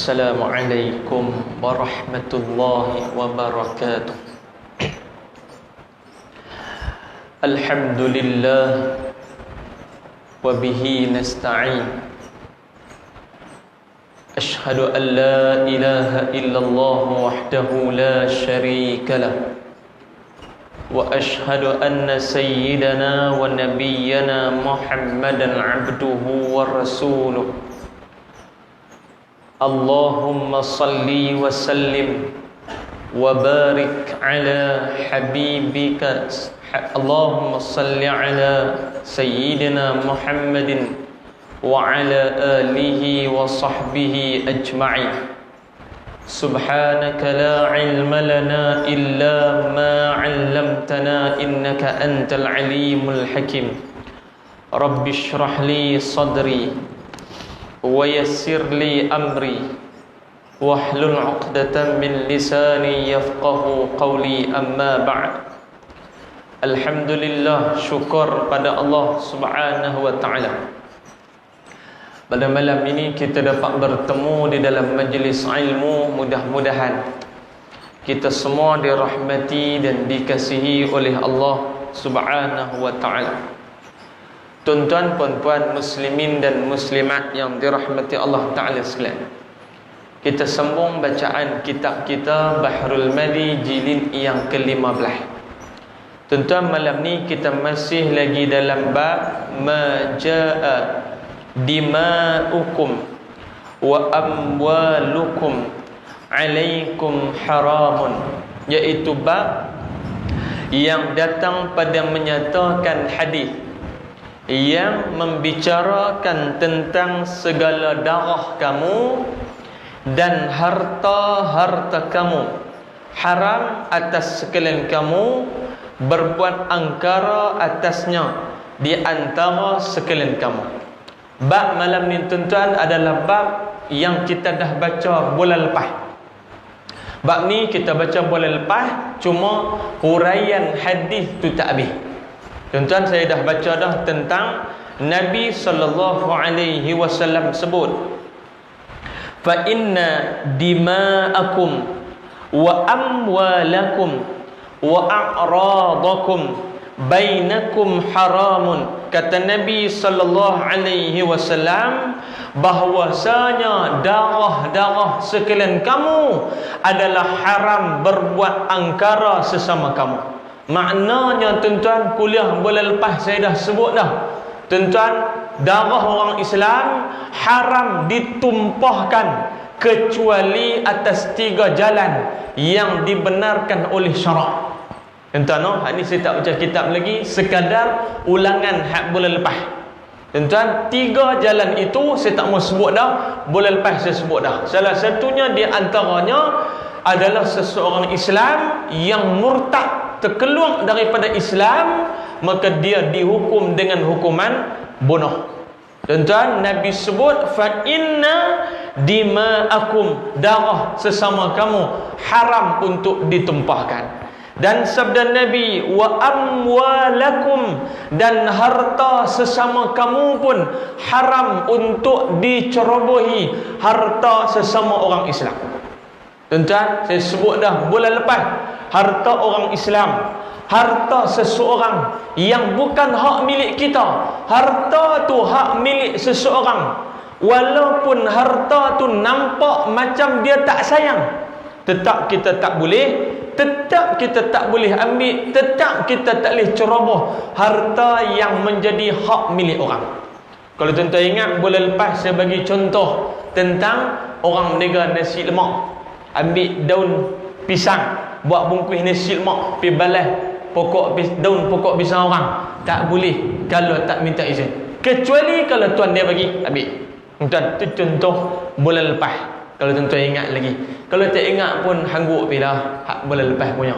Assalamualaikum warahmatullahi wabarakatuh. Alhamdulillah wa bihi nasta'in. Ashhadu an la ilaha illallah wahdahu la syarika lah. Wa ashhadu anna sayyidana wa nabiyyana Muhammadan abduhu wa rasuluh. Allahumma salli wa sallim wa barik ala habibika. Allahumma salli ala sayyidina Muhammadin wa ala alihi wa sahbihi ajma'in. Subhanaka la ilma lana illa ma 'allamtana innaka antal alimul hakim. Rabbi shrah li sadri wa yassir li amri wahlul 'uqdatam min lisani yafqahu qawli, amma ba'd. Alhamdulillah, syukur pada Allah Subhanahu wa taala. Pada malam ini kita dapat bertemu di dalam majlis ilmu. Mudah-mudahan kita semua dirahmati dan dikasihi oleh Allah Subhanahu wa taala. Tuan-tuan, puan-puan, muslimin dan muslimat yang dirahmati Allah Ta'ala sekalian, kita sambung bacaan kitab kita Bahrul Madi jilid yang ke-15. Tuan-tuan, malam ni kita masih lagi dalam bab Maja'a dima'ukum wa amwalukum alaikum haramun, iaitu bab yang datang pada menyatakan hadis yang membicarakan tentang segala darah kamu dan harta-harta kamu haram atas sekalian kamu berbuat angkara atasnya di antara sekalian kamu. Bab malam ni tuan-tuan adalah bab yang kita dah baca bulan lepas. Bab ni kita baca bulan lepas, cuma huraian hadis tu tak habis. Tuan-tuan, saya dah baca dah tentang Nabi SAW sebut, fa inna dima'akum wa amwalakum wa a'radakum bainakum haramun. Kata Nabi SAW, bahwasanya darah-darah sekalian kamu adalah haram berbuat angkara sesama kamu. Maknanya tuan-tuan, kuliah bulan lepas saya dah sebut dah. Tuan-tuan, darah orang Islam haram ditumpahkan kecuali atas 3 jalan yang dibenarkan oleh syarak. Tuan-tuan, ni saya tak baca kitab lagi, sekadar ulangan hak bulan lepas. Tuan-tuan, 3 jalan itu saya tak mau sebut dah, bulan lepas saya sebut dah. Salah satunya di antaranya adalah seseorang Islam yang murtad, terkeluar daripada Islam, maka dia dihukum dengan hukuman bunuh. Tuan-tuan, Nabi sebut fa inna dima'akum, darah sesama kamu haram untuk ditumpahkan. Dan sabda Nabi, wa amwalakum, dan harta sesama kamu pun haram untuk dicerobohi, harta sesama orang Islam. Tuan-tuan, saya sebut dah bulan lepas, harta orang Islam, harta seseorang yang bukan hak milik kita, harta tu hak milik seseorang, walaupun harta tu nampak macam dia tak sayang, tetap kita tak boleh ambil, tetap kita tak boleh ceroboh harta yang menjadi hak milik orang. Kalau tuan-tuan ingat bulan lepas saya bagi contoh tentang orang meniaga nasi lemak, ambil daun pisang buat bungkus nasi lemak, pergi balas daun pokok pisang orang. Tak boleh kalau tak minta izin, kecuali kalau tuan dia bagi, ambil. Tuan, tu contoh bulan lepas. Kalau tuan-tuan ingat lagi, kalau tak ingat pun hangguk pilih hak bulan lepas punya.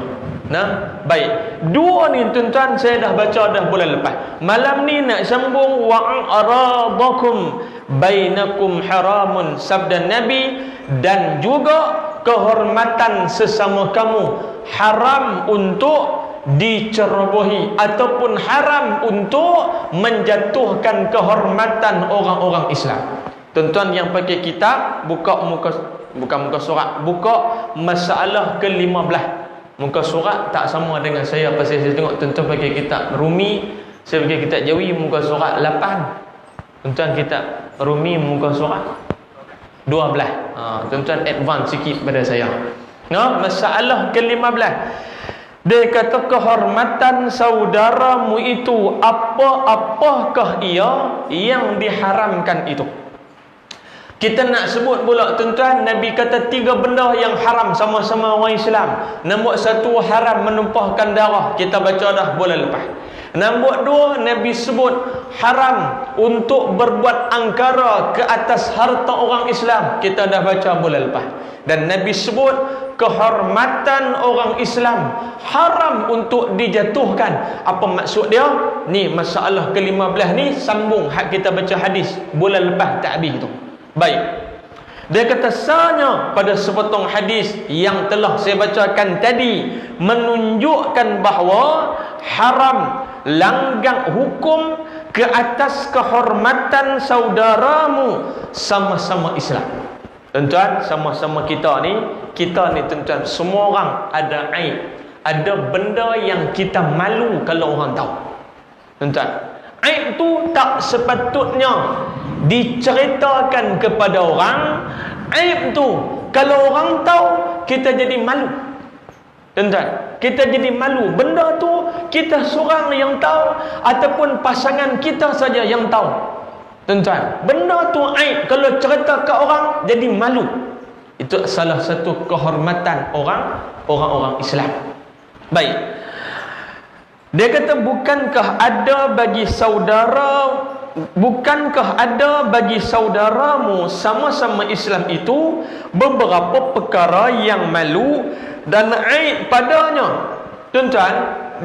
Nah, baik. Dua ni tuan-tuan saya dah baca dah bulan lepas. Malam ni nak sambung wa aradakum bainakum haramun, sabda Nabi, dan juga kehormatan sesama kamu haram untuk dicerobohi ataupun haram untuk menjatuhkan kehormatan orang-orang Islam. Tuan-tuan yang pakai kitab, buka muka bukan muka surat, buka masalah ke-15. Muka surat tak sama dengan saya, pasal saya tengok tuan-tuan pakai kitab Rumi, saya pakai kitab Jawi muka surat 8. Tuan-tuan kitab Rumi muka surat 12. Tuan-tuan advance sikit pada saya. Masalah ke-15. Dia kata kehormatan saudaramu itu apa-apakah ia yang diharamkan itu. Kita nak sebut pula tuan-tuan, Nabi kata 3 benda yang haram sama-sama orang Islam. Nombor 1, haram menumpahkan darah. Kita baca dah bulan lepas. Nombor 2, Nabi sebut haram untuk berbuat angkara ke atas harta orang Islam. Kita dah baca bulan lepas. Dan Nabi sebut kehormatan orang Islam haram untuk dijatuhkan. Apa maksud dia? Ni masalah ke-15 ni sambung hak kita baca hadis bulan lepas tak habis tu. Baik. Dia kata sanya pada sepotong hadis yang telah saya bacakan tadi menunjukkan bahawa haram langgang hukum ke atas kehormatan saudaramu sama-sama Islam. Tuan-tuan, sama-sama kita ni tuan-tuan, semua orang ada aib, ada benda yang kita malu kalau orang tahu. Tuan-tuan, aib tu tak sepatutnya diceritakan kepada orang. Aib tu kalau orang tahu, kita jadi malu. Tuan-tuan, kita jadi malu. Benda tu kita seorang yang tahu ataupun pasangan kita saja yang tahu. Tuan-tuan, benda tu aib, kalau cerita ke orang jadi malu. Itu salah satu kehormatan orang-orang Islam. Baik. Dia kata bukankah ada bagi saudaramu sama-sama Islam itu beberapa perkara yang malu dan aib padanya. Tuan-tuan,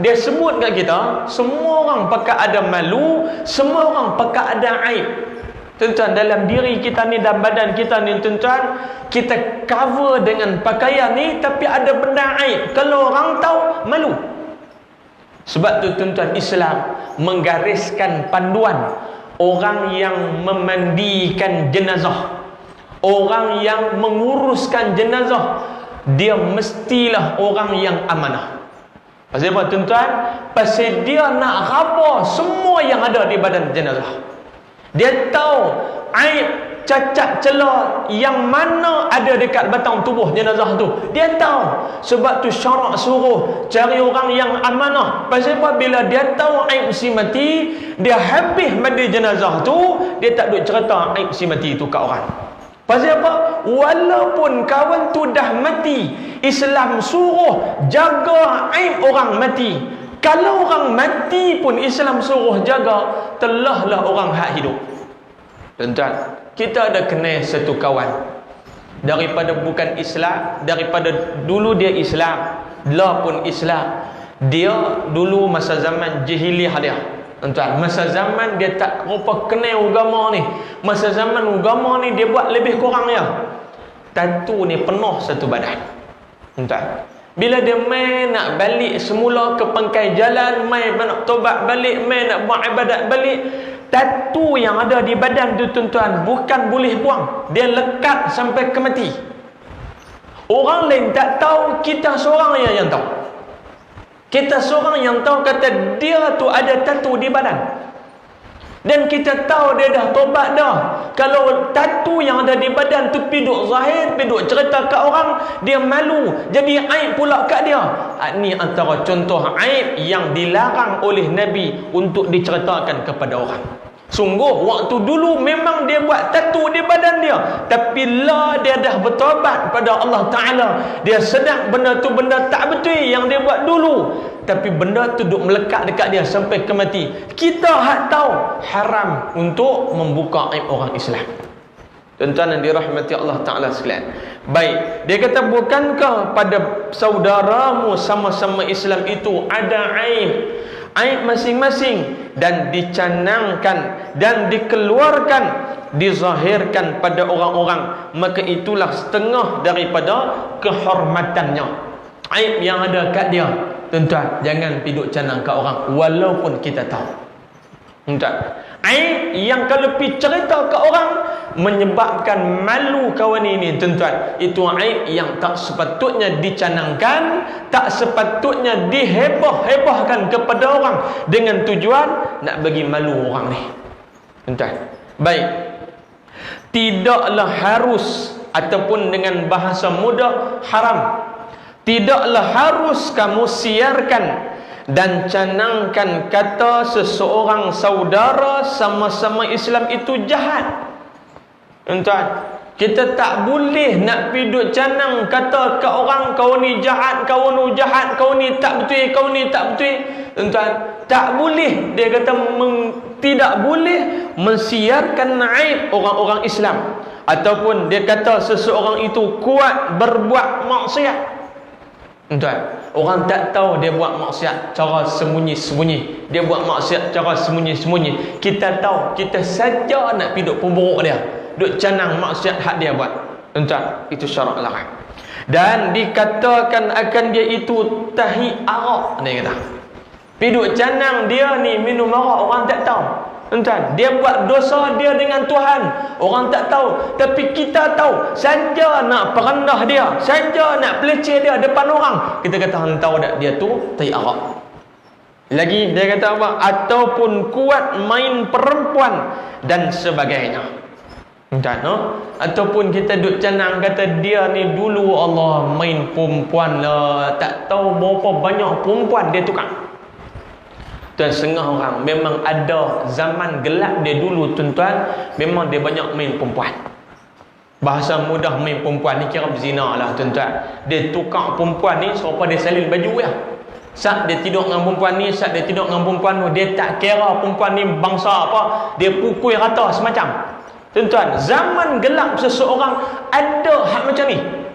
dia sebut kat kita, semua orang pakat ada malu, semua orang pakat ada aib. Tuan-tuan, dalam diri kita ni dan badan kita ni tuan-tuan, kita cover dengan pakaian ni, tapi ada benda aib. Kalau orang tahu, malu. Sebab tu tuan-tuan, Islam menggariskan panduan orang yang memandikan jenazah, orang yang menguruskan jenazah, dia mestilah orang yang amanah. Pasal apa tuan-tuan? Pasal dia nak khabar semua yang ada di badan jenazah. Dia tahu aib, cacat celah yang mana ada dekat batang tubuh jenazah tu. Dia tahu. Sebab tu syarak suruh cari orang yang amanah. Pasal apa? Bila dia tahu aib si mati, dia habis mandi jenazah tu, dia tak duk cerita aib si mati tu kat orang. Pasal apa? Walaupun kawan tu dah mati, Islam suruh jaga aib orang mati. Kalau orang mati pun Islam suruh jaga, telahlah orang hak hidup. Tuan-tuan, kita ada kenal satu kawan daripada bukan Islam, daripada dulu dia Islam, lah pun Islam. Dia dulu masa zaman jahiliyah dia. Tuan-tuan, masa zaman dia tak rupa kenal agama ni. Masa zaman agama ni dia buat lebih kurang ya. Tatu ni penuh satu badan. Tuan-tuan, bila dia main nak balik semula ke pangkai jalan, main nak tobat balik, main nak buat ibadat balik, tatu yang ada di badan tu tuan-tuan bukan boleh buang. Dia lekat sampai ke mati. Orang lain tak tahu, kita seorang yang tahu. Kita seorang yang tahu kata dia tu ada tatu di badan. Dan kita tahu dia dah tobat dah. Kalau tatu yang ada di badan tu piduk zahir, piduk cerita kat orang, dia malu. Jadi aib pula kat dia. Ini antara contoh aib yang dilarang oleh Nabi untuk diceritakan kepada orang. Sungguh waktu dulu memang dia buat tatu di badan dia, tapi lah dia dah bertobat pada Allah Ta'ala. Dia sedang benda tu benda tak betul yang dia buat dulu, tapi benda tu duk melekat dekat dia sampai ke mati. Kita hak tahu haram untuk membuka aib orang Islam. Tuan-tuan yang dirahmati Allah Ta'ala sekalian. Baik, dia kata bukankah pada saudaramu sama-sama Islam itu ada aib masing-masing, dan dicanangkan dan dikeluarkan, dizahirkan pada orang-orang, maka itulah setengah daripada kehormatannya. Aib yang ada kat dia tuan-tuan, jangan piduk canang kat orang walaupun kita tahu. Entah. Aib yang kalau pergi cerita ke orang menyebabkan malu kawan ini, tuan-tuan. Itu aib yang tak sepatutnya dicanangkan, tak sepatutnya diheboh-hebohkan kepada orang dengan tujuan nak bagi malu orang ni. Tuan-tuan. Baik. Tidaklah harus, ataupun dengan bahasa mudah, haram. Tidaklah harus kamu siarkan dan canangkan kata seseorang saudara sama-sama Islam itu jahat. Tuan, kita tak boleh nak pergi duk canang kata ke orang kau ni jahat, kau ni jahat, kau ni tak betul, kau ni tak betul. Tuan, tak boleh. Dia kata tidak boleh mensiarkan aib orang-orang Islam, ataupun dia kata seseorang itu kuat berbuat maksiat. Tuan, orang tak tahu dia buat maksiat cara sembunyi-sembunyi, dia buat maksiat cara sembunyi-sembunyi. Kita tahu, kita saja nak pergi duk pemburuk dia, duk canang maksiat hak dia buat. Tuan, itu syarat larang. Dan dikatakan akan dia itu tahi arak, dia kata. Pergi duk canang dia ni minum arak, orang tak tahu. Tuan, dia buat dosa dia dengan Tuhan, orang tak tahu. Tapi kita tahu, saja nak perendah dia, saja nak peleceh dia depan orang, kita kata hang tahu tak dia tu tai arak. Lagi dia kata apa? Ataupun kuat main perempuan dan sebagainya. Tuan, no? Ataupun kita duk canang kata dia ni dulu Allah main perempuan lah, tak tahu berapa banyak perempuan dia tukar. Tuan, setengah orang memang ada zaman gelap dia dulu, tuan-tuan, memang dia banyak main perempuan. Bahasa mudah main perempuan ni kira berzina lah, tuan-tuan. Dia tukar perempuan ni supaya dia salin baju ya. Saat dia tidur dengan perempuan ni, saat dia tidur dengan perempuan tu, dia tak kira perempuan ni bangsa apa, dia pukul rata semacam. Tuan-tuan, zaman gelap seseorang ada hak macam ni.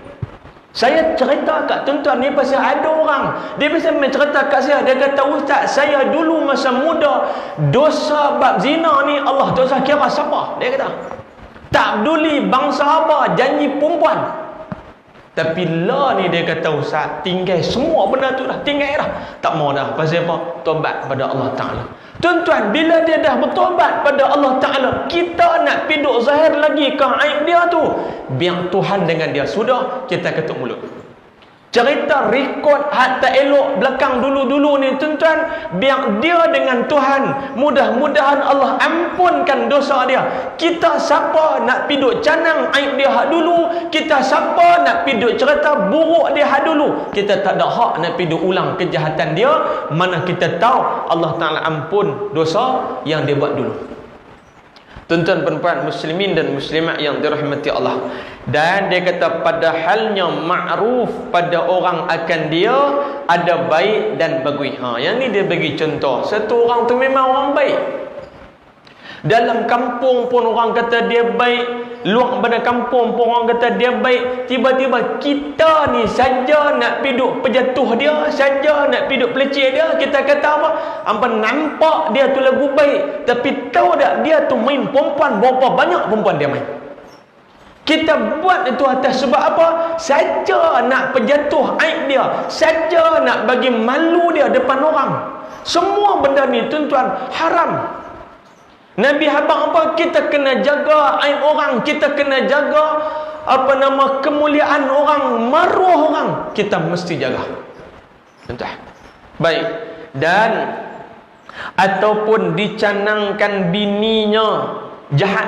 Saya cerita kat tuan-tuan ni pasal ada orang, dia biasa cerita kat saya, dia kata, Ustaz, saya dulu masa muda dosa bab zina ni Allah dosa kira siapa, dia kata. Tak peduli bangsa apa, janji perempuan. Tapi lah ni dia kata, Ustaz, tinggal semua benda tu dah, tinggal dah. Tak mau dah, pasal apa? Tobat pada Allah Ta'ala. Tuan-tuan, bila dia dah bertobat pada Allah Ta'ala, kita nak piduk zahir lagi ke aib dia tu, biar Tuhan dengan dia sudah, kita ketuk mulut. Cerita rekod hak tak elok belakang dulu-dulu ni, tuan-tuan, biar dia dengan Tuhan, mudah-mudahan Allah ampunkan dosa dia. Kita siapa nak piduk canang aib dia hak dulu, kita siapa nak piduk cerita buruk dia hak dulu, kita tak ada hak nak piduk ulang kejahatan dia, mana kita tahu Allah Ta'ala ampun dosa yang dia buat dulu. Tuan-tuan perempuan muslimin dan muslimat yang dirahmati Allah. Dan dia kata pada halnya ma'ruf pada orang akan dia ada baik dan bagus. Yang ni dia bagi contoh. Satu orang tu memang orang baik. Dalam kampung pun orang kata dia baik, luar pada kampung pun orang kata dia baik. Tiba-tiba kita ni saja nak piduk pejatuh dia, saja nak piduk peleceh dia, kita kata apa? Hampa nampak dia tu lagu baik, tapi tahu tak dia tu main perempuan, berapa banyak perempuan dia main. Kita buat itu atas sebab apa? Saja nak pejatuh aib dia, saja nak bagi malu dia depan orang. Semua benda ni tuan-tuan haram. Nabi habang apa? Kita kena jaga aib orang, kita kena jaga kemuliaan orang, maruah orang, kita mesti jaga. Tuan-tuan. Baik. Dan ataupun dicanangkan bininya jahat.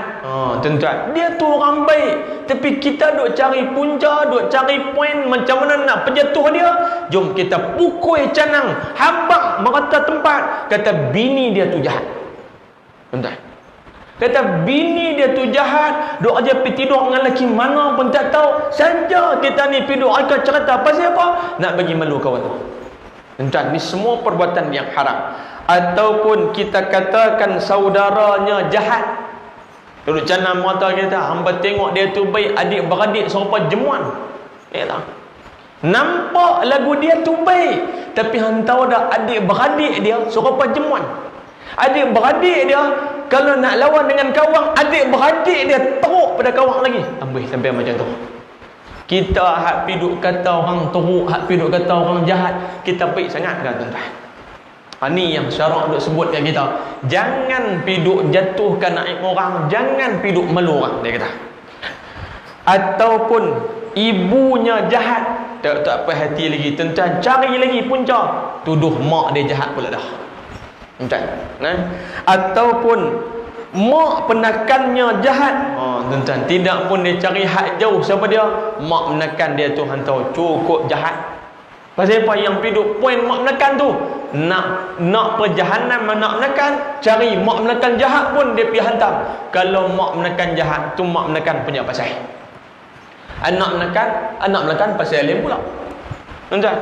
Tuan-tuan, dia tu orang baik, tapi kita duk cari punca, duk cari poin macam mana nak pejatuh dia. Jom kita pukul canang, habaq merata tempat, kata bini dia tu jahat. Tuan-tuan, kata bini dia tu jahat, duk aja pergi tidur dengan lelaki mana pun tak tahu, saja kita ni pergi duk akan cerita pasal apa? Nak bagi malu kawan tu. Tuan-tuan, ni semua perbuatan yang haram. Ataupun kita katakan saudaranya jahat, duduk canang mata kita, hamba tengok dia tu baik, adik-beradik serupa jemuan. Tak? Nampak lagu dia tu baik, tapi hang tahu dah adik-beradik dia serupa jemuan. Adik-beradik dia kalau nak lawan dengan kawan, adik-beradik dia teruk pada kawan lagi. Amboi sampai macam tu. Kita hak piduk kata orang teruk, hak piduk kata orang jahat, kita baik sangat kan tuan-tuan. Ni yang syarak duk sebut kat kita. Jangan piduk jatuhkan aib orang, jangan piduk malu orang, dia kata. Ataupun ibunya jahat, tak apa hati lagi, tuan-tuan, cari lagi punca, tuduh mak dia jahat pula dah. Tuan-tuan, ataupun mak penakannya jahat, tuan-tuan, tidak pun dia cari hak jauh siapa dia, mak menekan dia tu hantar cukup jahat. Pasal apa yang piduk poin mak menekan tu, nak perjahanan nak menekan, cari mak menekan jahat pun dia pergi hantam. Kalau mak menekan jahat tu, mak menekan punya pasal. Anak menekan pasal lain pula. Tuan-tuan,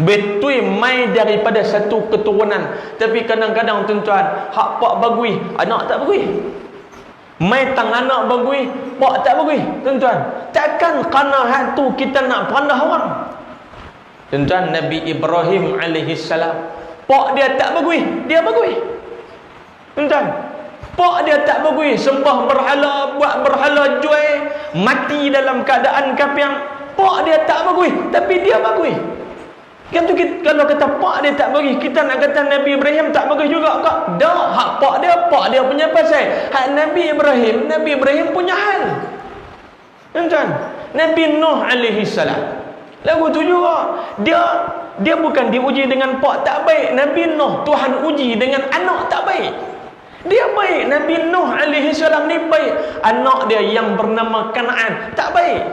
betul mai daripada satu keturunan, tapi kadang-kadang tuan-tuan, hak pak bagui, anak tak bagui. Mai tang anak bagui, pak tak bagui. Tuan-tuan, takkan kerana hak tu kita nak perandah orang. Tuan-tuan, Nabi Ibrahim alaihi salam, pak dia tak bagui, dia bagui. Tuan-tuan, pak dia tak bagui, sembah berhala, buat berhala jual, mati dalam keadaan kafir. Pak dia tak bagui, tapi dia bagui. Kan tu kita, kalau kata pak dia tak bagi, kita nak kata Nabi Ibrahim tak bagi juga kak? Dah, hak pak dia punya pasal. Hak Nabi Ibrahim punya hal. Tuan-tuan, Nabi Nuh alaihi salam, lagu tu juga, dia bukan diuji dengan pak tak baik. Nabi Nuh Tuhan uji dengan anak tak baik. Dia baik, Nabi Nuh alaihi salam ni baik. Anak dia yang bernama Kanaan tak baik.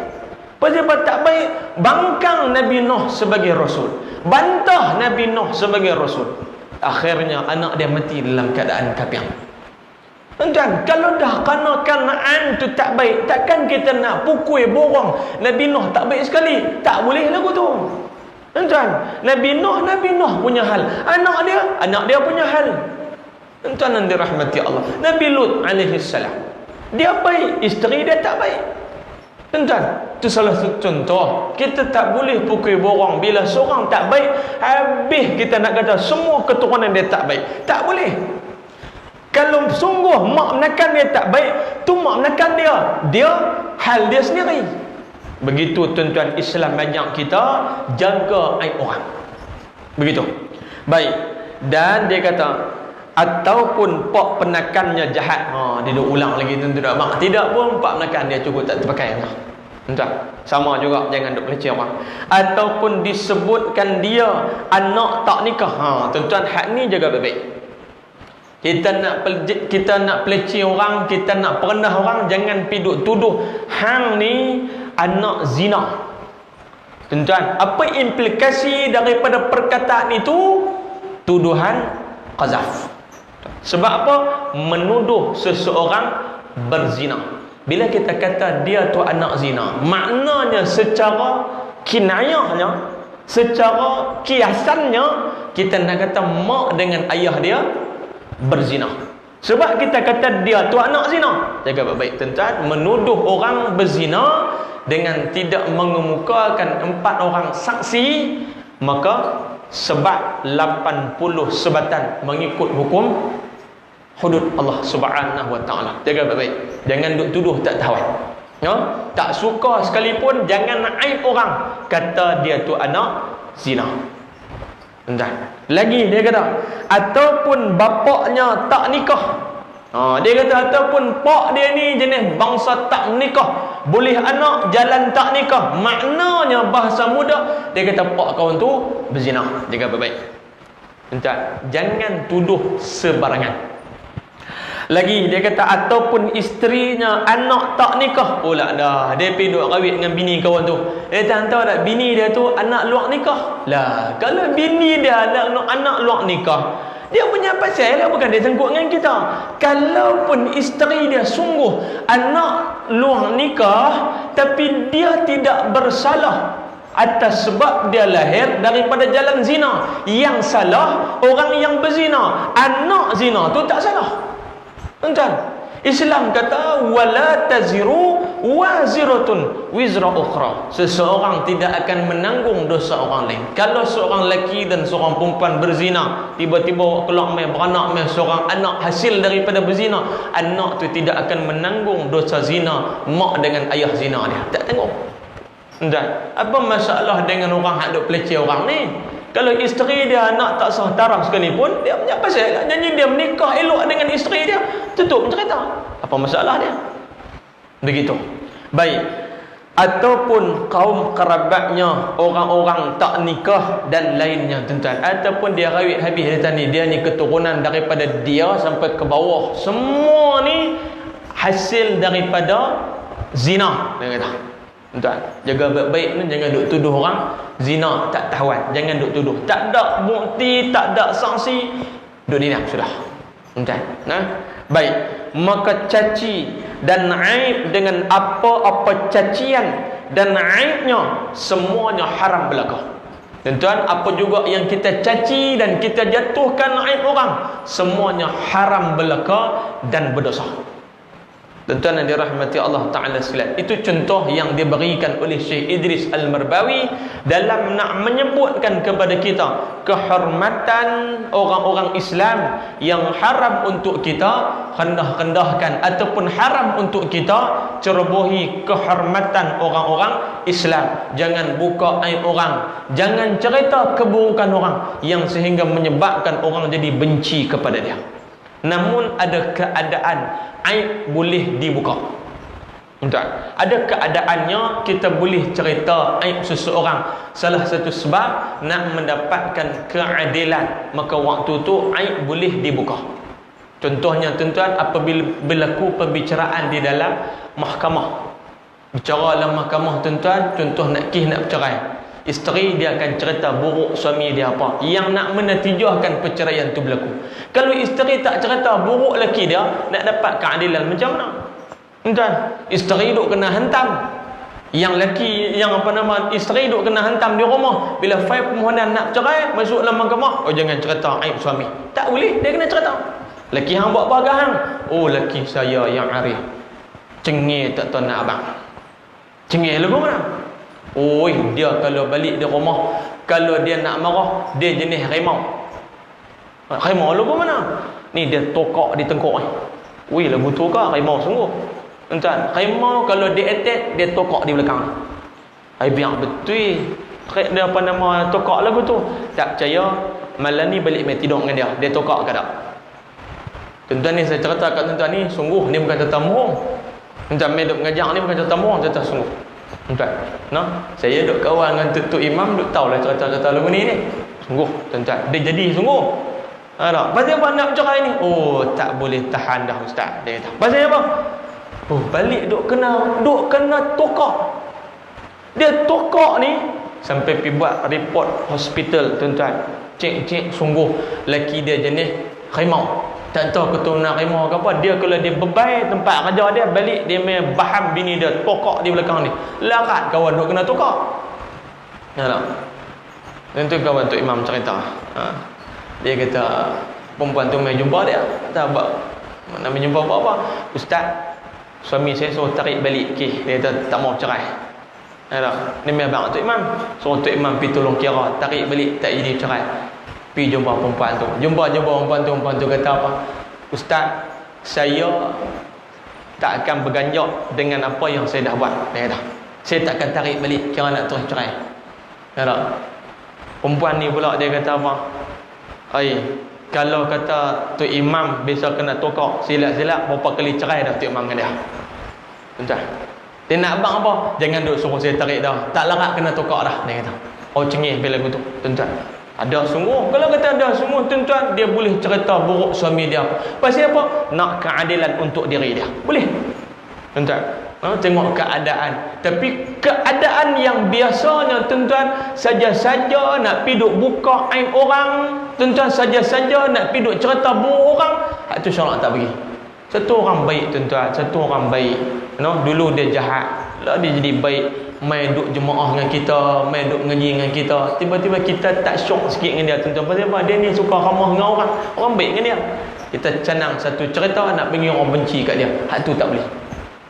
Pasal apa tak baik? Bangkang Nabi Nuh sebagai rasul, bantah Nabi Nuh sebagai rasul. Akhirnya anak dia mati dalam keadaan kafir. Tuan-tuan, kalau dah kerana Kanaan tu tak baik, takkan kita nak pukul borong Nabi Nuh tak baik sekali? Tak boleh lagu tu. Tuan-tuan, Nabi Nuh punya hal, anak dia punya hal. Tuan-tuan yang dirahmati Allah, Nabi Lut alaihi salam, dia baik, isteri dia tak baik. Tuan-tuan, itu salah satu contoh. Kita tak boleh pukul borong bila seorang tak baik, habis kita nak kata semua keturunan dia tak baik. Tak boleh. Kalau sungguh mak menekan dia tak baik, tu mak menekan dia hal dia sendiri. Begitu tuan-tuan, Islam banyak kita jaga aib orang. Begitu. Baik. Dan dia kata, ataupun pak penakannya jahat. Dia duk ulang lagi tuan-tuan. Mak tidak pun pak penakan dia cukup tak terpakai. Tuan-tuan, sama juga, jangan duk peleceh orang. Ataupun disebutkan dia anak tak nikah. Tuan-tuan, hak ni jaga baik-baik. Kita nak peleceh orang, kita nak perendah orang, jangan piduk tuduh hang ni anak zina. Tuan-tuan, apa implikasi daripada perkataan itu? Tuduhan qazaf. Sebab apa? Menuduh seseorang berzina. Bila kita kata dia tu anak zina, maknanya secara kinayahnya, secara kiasannya, kita nak kata mak dengan ayah dia berzina. Sebab kita kata dia tu anak zina. Jaga baik-baik tuan-tuan, menuduh orang berzina dengan tidak mengemukakan 4 orang saksi, maka sebab 80 sebatan mengikut hukum hudud Allah Subhanahu wa taala. Jaga baik-baik, jangan duk tuduh tak tahu. Tak suka sekalipun jangan aib orang, kata dia tu anak zina. Lagi dia kata, ataupun bapaknya tak nikah. Dia kata ataupun pak dia ni jenis bangsa tak nikah, boleh anak jalan tak nikah. Maknanya bahasa mudah, dia kata pak kawan tu berzina. Jaga baik-baik. Jangan tuduh sebarangan. Lagi dia kata ataupun isterinya anak tak nikah pula dah. Dia pergi duk kahwin dengan bini kawan tu. Tak tahu tak bini dia tu anak luar nikah. Lah, kalau bini dia anak luar nikah, dia punya pasal lah, bukan dia sangkut dengan kita. Kalaupun isteri dia sungguh anak luar nikah, tapi dia tidak bersalah atas sebab dia lahir daripada jalan zina. Yang salah orang yang berzina. Anak zina tu tak salah. Tuan-tuan, Islam kata wala taziru waziratun wizra ukhra. Seseorang tidak akan menanggung dosa orang lain. Kalau seorang lelaki dan seorang perempuan berzina, tiba-tiba keluar mai beranak mai seorang anak hasil daripada berzina, anak tu tidak akan menanggung dosa zina mak dengan ayah zina dia. Tak tanggung. Tuan, apa masalah dengan orang hak duk peleceh orang ni? Kalau isteri dia nak tak sah taraf sekalipun, dia punya pasal janji dia menikah elok dengan isteri dia, tutup cerita. Apa masalah dia? Begitu. Baik. Ataupun kaum kerabatnya, orang-orang tak nikah dan lainnya tuan-tuan. Ataupun dia rawit habis dia tadi, dia ni keturunan daripada dia sampai ke bawah. Semua ni hasil daripada zina, dia kata. Tuan, jaga baik-baik ni, jangan duk tuduh orang zina tak tahuan, jangan duk tuduh. Tak ada bukti, tak ada saksi, duk diam sudah. Tuan, nah. Baik, maka caci dan aib dengan apa-apa cacian dan aibnya semuanya haram belaka. Tuan, apa juga yang kita caci dan kita jatuhkan aib orang, semuanya haram belaka dan berdosa. Tuan-tuan yang dirahmati Allah Ta'ala sekalian, itu contoh yang diberikan oleh Syekh Idris Al-Marbawi dalam nak menyebutkan kepada kita kehormatan orang-orang Islam yang haram untuk kita rendah-rendahkan ataupun haram untuk kita cerobohi kehormatan orang-orang Islam. Jangan buka aib orang, jangan cerita keburukan orang yang sehingga menyebabkan orang jadi benci kepada dia. Namun ada keadaan aib boleh dibuka. Tuan, ada keadaannya kita boleh cerita aib seseorang. Salah satu sebab nak mendapatkan keadilan, maka waktu tu aib boleh dibuka. Contohnya tuan-tuan, apabila berlaku perbicaraan di dalam mahkamah. Bicara dalam mahkamah tuan-tuan, contoh nak bercerai. Isteri dia akan cerita buruk suami dia apa, yang nak menatijahkan perceraian tu berlaku. Kalau isteri tak cerita buruk laki dia, nak dapat keadilan macam mana? Tuan, isteri duk kena hantam, yang laki, yang isteri duk kena hantam di rumah. Bila fail permohonan nak cerai, masuk dalam mahkamah, oh jangan cerita aib suami. Tak boleh, dia kena cerita. Laki hang buat apa hang? Oh laki saya yang arif, cengih tak tahu nak abang. Cengih lagu mana? Oi, dia kalau balik di rumah, kalau dia nak marah, dia jenis harimau. Harimau lagu mana? Ni dia tokak di tengkuk ni. Oi, lagu tu ke harimau sungguh. Tuan, harimau kalau dia attack, dia tokak di belakang. Ai biar betul. Dia apa nama tokak lagu tu? Tak percaya, malam ni balik mai tidur dengan dia tokak ke tak? Tuan-tuan ni saya cerita kat tuan-tuan ni, sungguh ni bukan cerita murung. Tuan-tuan mai duk mengajar ni bukan cerita murung, cerita sungguh. Tuan, nah, saya duk kawan dengan Tok Imam, duk tahulah cerita-cerita lagu ni. Sungguh, tuan-tuan, dia jadi sungguh. Ada. Pasal apa nak bercerai ni? Oh, tak boleh tahan dah ustaz. Dia kata. Pasal apa? Oh, balik duk kena tokak. Dia tokak ni sampai pergi buat report hospital, tuan-tuan. Cek sungguh laki dia jenis harimau. Tak tahu keturunan harimau ke apa. Dia kalau dia bebai tempat kerja dia, balik dia main baham bini dia, tokak di belakang ni. Larat kawan duk kena tokak. Ya tak? Dan tu kawan Tok Imam cerita. Dia kata perempuan tu main jumpa dia. Tak apa. Nak main jumpa apa-apa. Ustaz, suami saya suruh tarik balik kes. Dia kata tak mau cerai. Ya tak? Ni main abang Tok Imam. Suruh Tok Imam pergi tolong kira, tarik balik, tak jadi cerai. Pergi jumpa perempuan tu. Jumpa perempuan tu kata apa? Ustaz, saya tak akan berganjak dengan apa yang saya dah buat. Dia kata, saya tak akan tarik balik, kira nak terus cerai. Ya tak? Perempuan ni pula dia kata apa? Kalau kata Tok Imam biasa kena tokak silap-silap, berapa kali cerai dah Tok Imam dengan dia. Tuan-tuan, dia nak abang apa? Jangan duk suruh saya tarik dah. Tak larat kena tokak dah, dia kata. Oh cengih bila lagu tu. Tuan-tuan, ada sungguh. Kalau kata ada sungguh, tuan-tuan, dia boleh cerita buruk suami dia. Pasal apa? Nak keadilan untuk diri dia. Boleh. Tuan-tuan, tengok keadaan. Tapi keadaan yang biasanya, tuan-tuan, saja-saja nak pergi duk buka aib orang, tuan-tuan, saja-saja nak pergi duk cerita buruk orang, itu syarak tak bagi. Satu orang baik, tuan-tuan, satu orang baik. Dulu dia jahat, lah dia jadi baik. Main duk jemaah dengan kita, main duk ngaji dengan kita, tiba-tiba kita tak syok sikit dengan dia, tuan-tuan. Pasal apa? Dia ni suka ramah dengan orang baik dengan dia. Kita canang satu cerita nak bagi orang benci kat dia, hak tu tak boleh,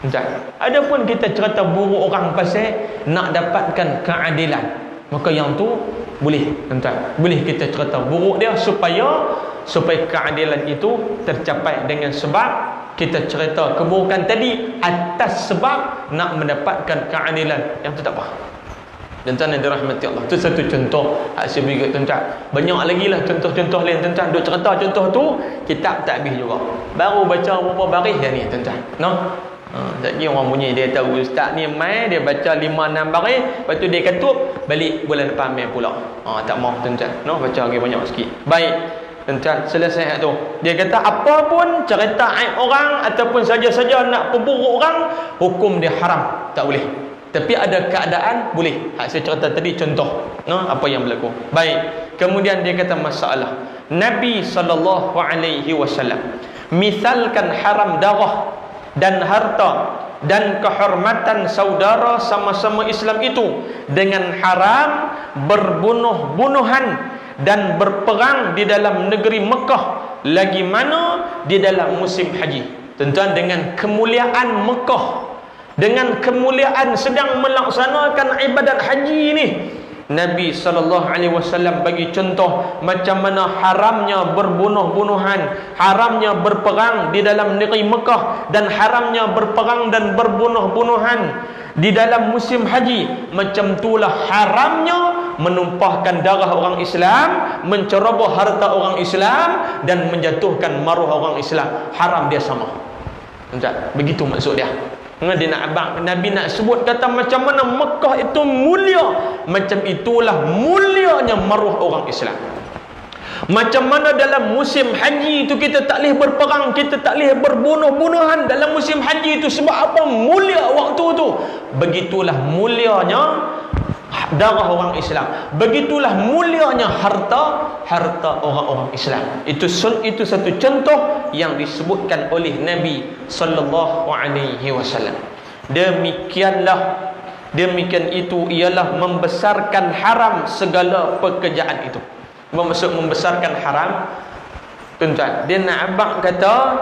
tuan-tuan. Adapun kita cerita buruk orang pasal nak dapatkan keadilan, maka yang tu boleh, tuan-tuan. Boleh kita cerita buruk dia supaya keadilan itu tercapai dengan sebab kita cerita keburukan tadi atas sebab nak mendapatkan keadilan, yang tu tak apa. Tuan-tuan yang dirahmati Allah. Itu satu contoh saya bagi kat tuan-tuan. Banyak lagi lah contoh-contoh lain tuan-tuan. Duk cerita contoh tu, kitab tak habis juga. Baru baca berapa baris dah ni tuan-tuan. No? Jadi orang bunyi dia tahu ustaz ni mai dia baca 5-6 baris, lepas tu dia ketuk balik bulan depan main pula. Tak mau tuan-tuan. No, baca lagi banyak sikit. Baik. Tuan-tuan, selesai tu. Dia kata apa pun cerita aib orang ataupun saja-saja nak perburuk orang, hukum dia haram, tak boleh. Tapi ada keadaan boleh. Saya cerita tadi contoh, apa yang berlaku. Baik. Kemudian dia kata masalah Nabi SAW misalkan haram darah dan harta dan kehormatan saudara sama-sama Islam itu dengan haram berbunuh-bunuhan dan berperang di dalam negeri Mekah, lagi mana di dalam musim haji. Tuan-tuan, dengan kemuliaan Mekah, dengan kemuliaan sedang melaksanakan ibadat haji ni, Nabi SAW bagi contoh macam mana haramnya berbunuh-bunuhan, haramnya berperang di dalam negeri Mekah, dan haramnya berperang dan berbunuh-bunuhan di dalam musim haji. Macam itulah haramnya menumpahkan darah orang Islam, menceroboh harta orang Islam, dan menjatuhkan maruah orang Islam. Haram dia sama. Begitu maksud dia. Dia nak abang, Nabi nak sebut kata macam mana Mekah itu mulia, macam itulah mulianya maruah orang Islam. Macam mana dalam musim haji itu kita tak boleh berperang, kita tak boleh berbunuh-bunuhan dalam musim haji itu. Sebab apa? Mulia waktu itu. Begitulah mulianya darah orang Islam. Begitulah mulianya harta orang-orang Islam. Itu satu contoh yang disebutkan oleh Nabi SAW. Demikian itu ialah membesarkan haram segala pekerjaan itu. Maksud membesarkan haram, tuan-tuan, dia nak abang kata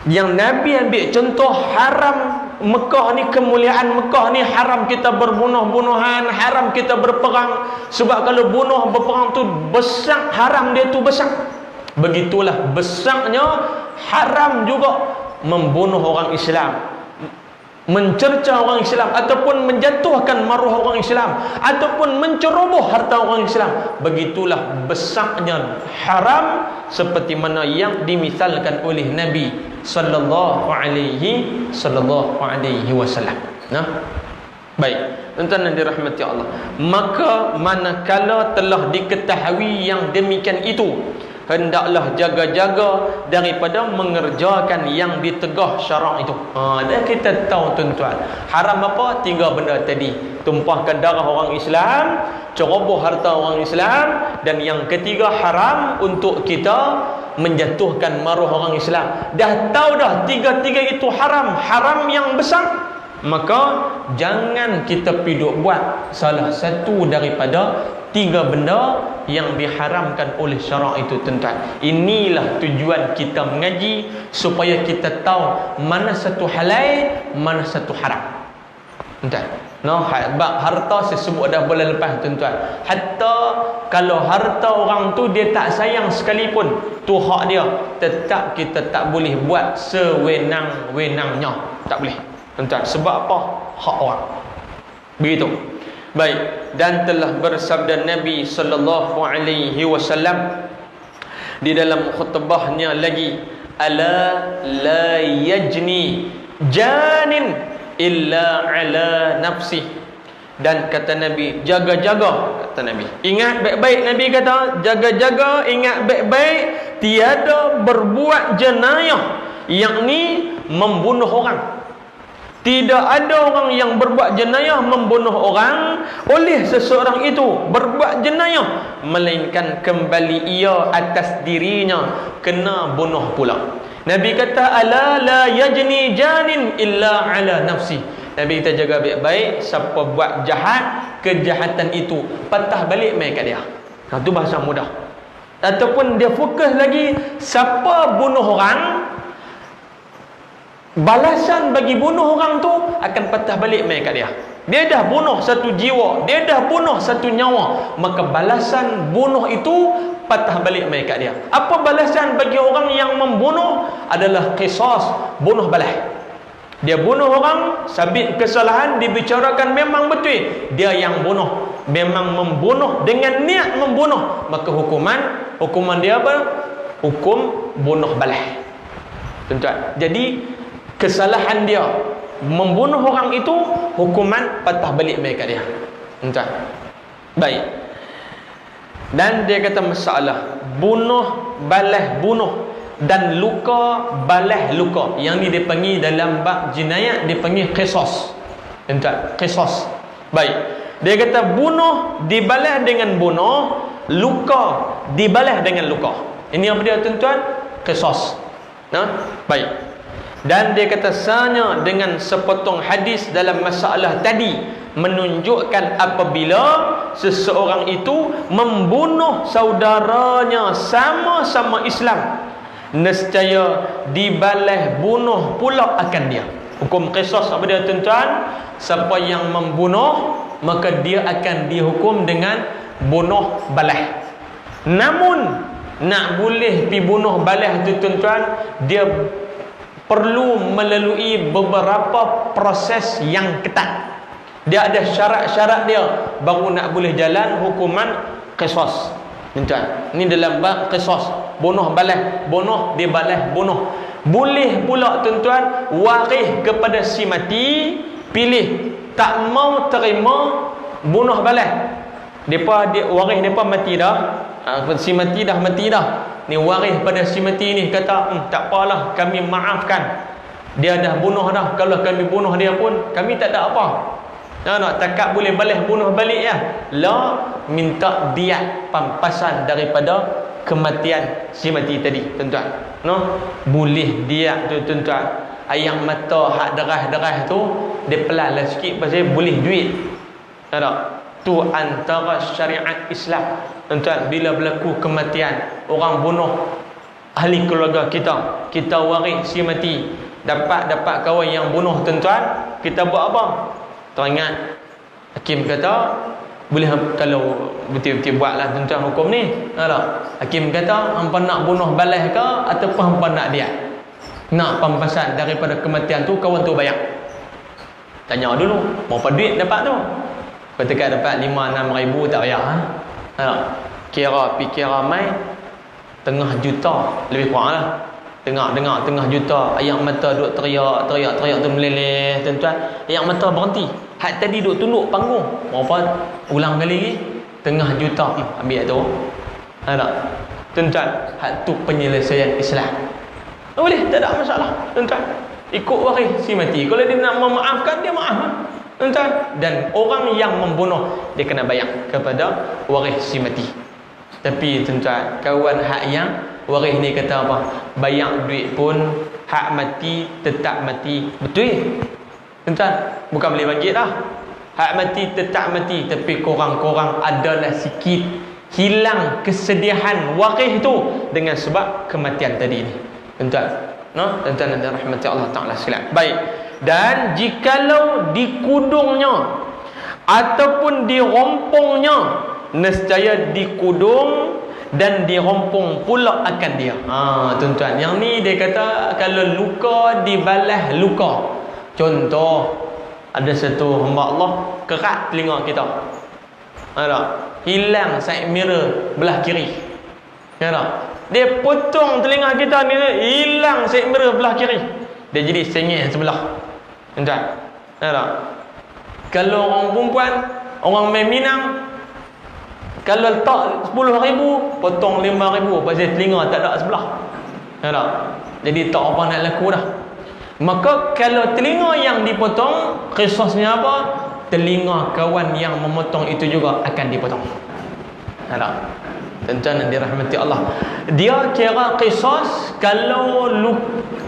yang Nabi ambil contoh haram Mekah ni, kemuliaan Mekah ni haram kita berbunuh-bunuhan, haram kita berperang. Sebab kalau bunuh berperang tu besar, haram dia tu besar. Begitulah besarnya haram juga membunuh orang Islam, mencerca orang Islam, ataupun menjatuhkan maruah orang Islam, ataupun menceroboh harta orang Islam. Begitulah besarnya haram seperti mana yang dimisalkan oleh Nabi sallallahu alaihi wasallam. Baik, tuan-tuan yang dirahmati Allah, maka manakala telah diketahui yang demikian itu, hendaklah jaga-jaga daripada mengerjakan yang ditegah syarak itu. Dan kita tahu tuan-tuan, haram apa? 3 benda tadi. Tumpahkan darah orang Islam, ceroboh harta orang Islam, dan yang ketiga haram untuk kita menjatuhkan maruah orang Islam. Dah tahu dah tiga-tiga itu haram, haram yang besar, maka jangan kita piduk buat salah satu daripada 3 benda yang diharamkan oleh syarak itu, tuan-tuan. Inilah tujuan kita mengaji, supaya kita tahu mana satu halal, mana satu haram, tuan-tuan. Harta saya sebut dah bulan lepas, tuan-tuan. Hatta kalau harta orang tu dia tak sayang sekalipun, tu hak dia, tetap kita tak boleh buat sewenang-wenangnya. Tak boleh, tuan-tuan. Sebab apa? Hak orang. Begitu. Baik, dan telah bersabda Nabi sallallahu alaihi wasallam di dalam khutbahnya lagi, ala la yajni janin illa ala nafsi. Dan kata Nabi, jaga-jaga, kata Nabi, ingat baik-baik. Nabi kata jaga-jaga, ingat baik-baik, tiada berbuat jenayah, yakni membunuh orang. Tidak ada orang yang berbuat jenayah membunuh orang oleh seseorang itu berbuat jenayah, melainkan kembali ia atas dirinya kena bunuh pula. Nabi kata ala la yajni janin illa ala nafsi. Nabi kita jaga baik-baik, siapa buat jahat, kejahatan itu patah balik mai kat dia. Itu bahasa mudah. Ataupun dia fokus lagi, siapa bunuh orang, balasan bagi bunuh orang tu akan patah balik mai kat dia. Dia dah bunuh satu jiwa, dia dah bunuh satu nyawa, maka balasan bunuh itu patah balik mai kat dia. Apa balasan bagi orang yang membunuh? Adalah qisas, bunuh balas. Dia bunuh orang, sabit kesalahan dibicarakan memang betul. Dia yang bunuh, memang membunuh dengan niat membunuh, maka hukuman dia apa? Hukum bunuh balas. Tuan-tuan. Jadi kesalahan dia membunuh orang itu, hukuman patah balik mereka dia. Tuan-tuan. Baik. Dan dia kata masalah bunuh balas bunuh dan luka balas luka. Yang ni dia panggil dalam bab jinayat dia panggil qisas. Tuan-tuan, qisas. Baik. Dia kata bunuh dibalas dengan bunuh, luka dibalas dengan luka. Ini apa dia tuan-tuan? Qisas. Nah, baik. Dan dia kata sanya dengan sepotong hadis dalam masalah tadi menunjukkan apabila seseorang itu membunuh saudaranya sama-sama Islam, nescaya dibalas bunuh pula akan dia. Hukum qisas apa dia tuan-tuan? Siapa yang membunuh maka dia akan dihukum dengan bunuh balas. Namun nak boleh pi bunuh balas tu tuan-tuan, dia perlu melalui beberapa proses yang ketat. Dia ada syarat-syarat dia baru nak boleh jalan hukuman qisas. Tuan-tuan, ini dalam bab qisas, bunuh balas bunuh, dibalas bunuh. Boleh pula tuan-tuan waris kepada si mati, pilih tak mau terima bunuh balas. Depa waris depa mati dah. Si mati dah mati dah. Ni waris pada si mati ni kata tak apalah, kami maafkan. Dia dah bunuh dah. Kalau kami bunuh dia pun kami tak ada apa. Nak takat boleh balas bunuh balik ya. La, minta diat pampasan daripada kematian si mati tadi tuan-tuan. No, boleh diat tu tuan-tuan. Ayam mata hak derah-derah tu dia pelan lah sikit pasal boleh duit. Tak? Tu antara syariat Islam. Tuan-tuan, bila berlaku kematian, orang bunuh ahli keluarga kita, kita waris si mati, dapat kawan yang bunuh tuan-tuan, kita buat apa? Teringat hakim kata boleh, kalau betul-betul buatlah tuan-tuan hukum ni. Hakim kata hampa nak bunuh balas ke ataupun hampa nak dia? Nak pampasan daripada kematian tu, kawan tu bayar. Tanya dulu, berapa duit dapat tu? Ketika dapat 5-6 ribu tak bayar. Kira mai tengah juta lebih kurang lah. Tengah juta. Ayam mata duk teriak tu meleleh tuan-tuan. Ayam mata berhenti. Hak tadi duk tunduk panggung. Berapa ulang kali lagi? Tengah juta. Ambil tu. Tuan-tuan, hak tu penyelesaian Islam. Boleh, tak ada masalah tuan-tuan. Ikut waris si mati. Kalau dia nak memaafkan, dia maaf. Tuan-tuan, dan orang yang membunuh dia kena bayar kepada waris si mati. Tapi tuan-tuan, kawan hak yang waris ni kata apa? Bayar duit pun hak mati tetap mati. Betul? Tuan-tuan, bukan boleh bangkit dah. Hak mati tetap mati, tapi korang-korang adalah sikit hilang kesedihan waris tu dengan sebab kematian tadi ni. Tuan-tuan, no? Tuan-tuan dan rahmati Allah Taala sekalian. Baik. Dan jikalau dikudungnya ataupun dirompongnya, nescaya dikudung dan dirompong pula akan dia. Tuan-tuan, yang ni dia kata kalau luka dibalas luka. Contoh, ada satu hamba Allah kerat telinga kita. Hilang side mirror belah kiri. Dia potong telinga kita ni, hilang side mirror belah kiri. Dia jadi sengih sebelah. Tuan-tuan, kalau orang perempuan, orang main Minang, kalau letak 10,000, potong 5,000 pasal telinga tak ada sebelah. Jadi tak apa nak laku dah. Maka kalau telinga yang dipotong, qisasnya apa? Telinga kawan yang memotong itu juga akan dipotong. Tuan-tuan yang dirahmati Allah, dia kira qisas kalau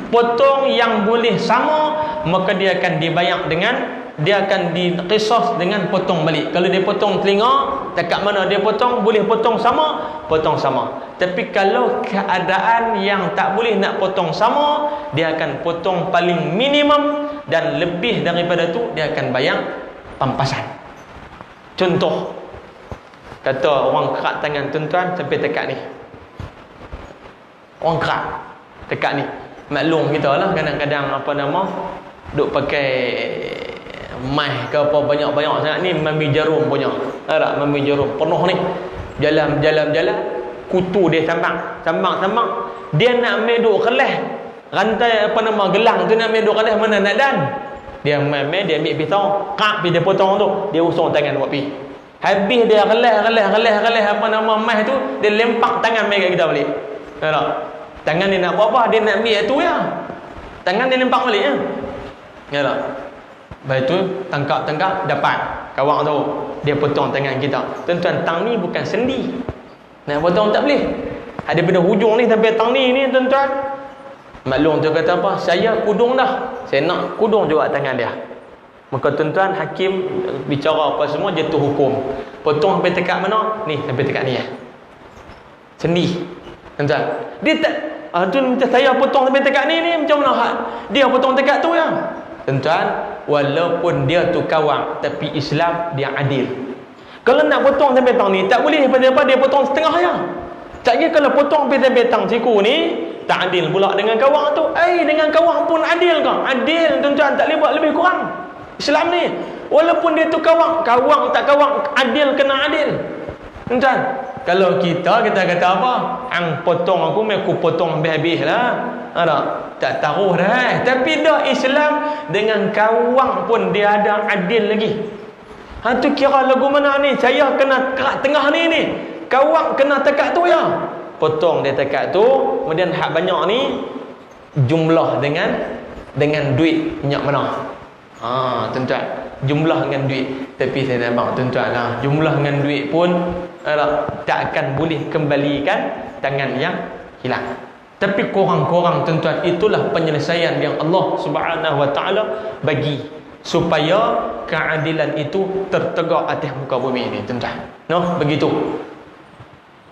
potong yang boleh sama, maka dia akan dibayar dengan, dia akan diqisas dengan potong balik. Kalau dia potong telinga, dekat mana dia potong, boleh potong sama, potong sama. Tapi kalau keadaan yang tak boleh nak potong sama, dia akan potong paling minimum, dan lebih daripada tu dia akan bayar pampasan. Contoh, kata orang kerat tangan tuan-tuan sampai dekat ni. Orang kerat dekat ni. Maklum kita lah, kadang-kadang apa nama, duk pakai mai ke apa banyak-banyak sangat ni, mami jarum punya. Tak mami jarum penuh ni. Jalan kutu dia sambang. Dia nak ambil duk kelas rantai apa nama gelang tu, nak ambil duk kelas mana nak dan. Dia main dia ambil pisau, kak dia potong tu, dia usung tangan buat pi. Habis dia kelas apa nama mai tu, dia lempak tangan mai kat kita balik. Tak? Tangan dia nak buat apa? Dia nak ambil tu ya. Tangan dia lempak balik ya. Ya tak? Lepas tu tangkap dapat kawak tu, dia potong tangan kita. Tuan-tuan, tang ni bukan sendi. Nak potong tak boleh. Daripada hujung ni sampai tang ni tuan-tuan. Maklum tu kata apa? Saya kudung dah. Saya nak kudung juga tangan dia. Maka tuan-tuan, hakim bicara apa semua, jatuh hukum. Potong sampai tekat mana? Ni sampai tekat ni ya. Sendi. Tuan-tuan. Dia tak tu macam saya potong sampai tekat ni macam mana? Dia potong tekat tu ya. Tuan-tuan, walaupun dia tu kawang, tapi Islam dia adil. Kalau nak potong sampai tang ni, tak boleh apa dia potong setengah ya. Taknya kalau potong sampai tang siku ni, tak adil pula dengan kawang tu. Dengan kawang pun adil ke? Adil tuan-tuan, tak boleh buat lebih kurang. Islam ni, walaupun dia tu kawang tak kawang, adil kena adil. Tuan-tuan, kalau kita kata apa? Hang potong aku potong habis-habis lah. Tak taruh dah. Tapi dah Islam dengan kawang pun dia ada adil lagi. Tu kira lagu mana ni? Saya kena kat tengah ni. Kawang kena tekat tu ya. Potong dia tekat tu, kemudian hak banyak ni jumlah dengan duit minyak mana. Tuan-tuan, jumlah dengan duit. Tapi saya nak tuan-tuan lah, jumlah dengan duit pun tak akan boleh kembalikan tangan yang hilang. Tapi korang-korang tuan-tuan, itulah penyelesaian yang Allah Subhanahu Wa Taala bagi supaya keadilan itu tertegak atas muka bumi ini tuan-tuan. Begitu.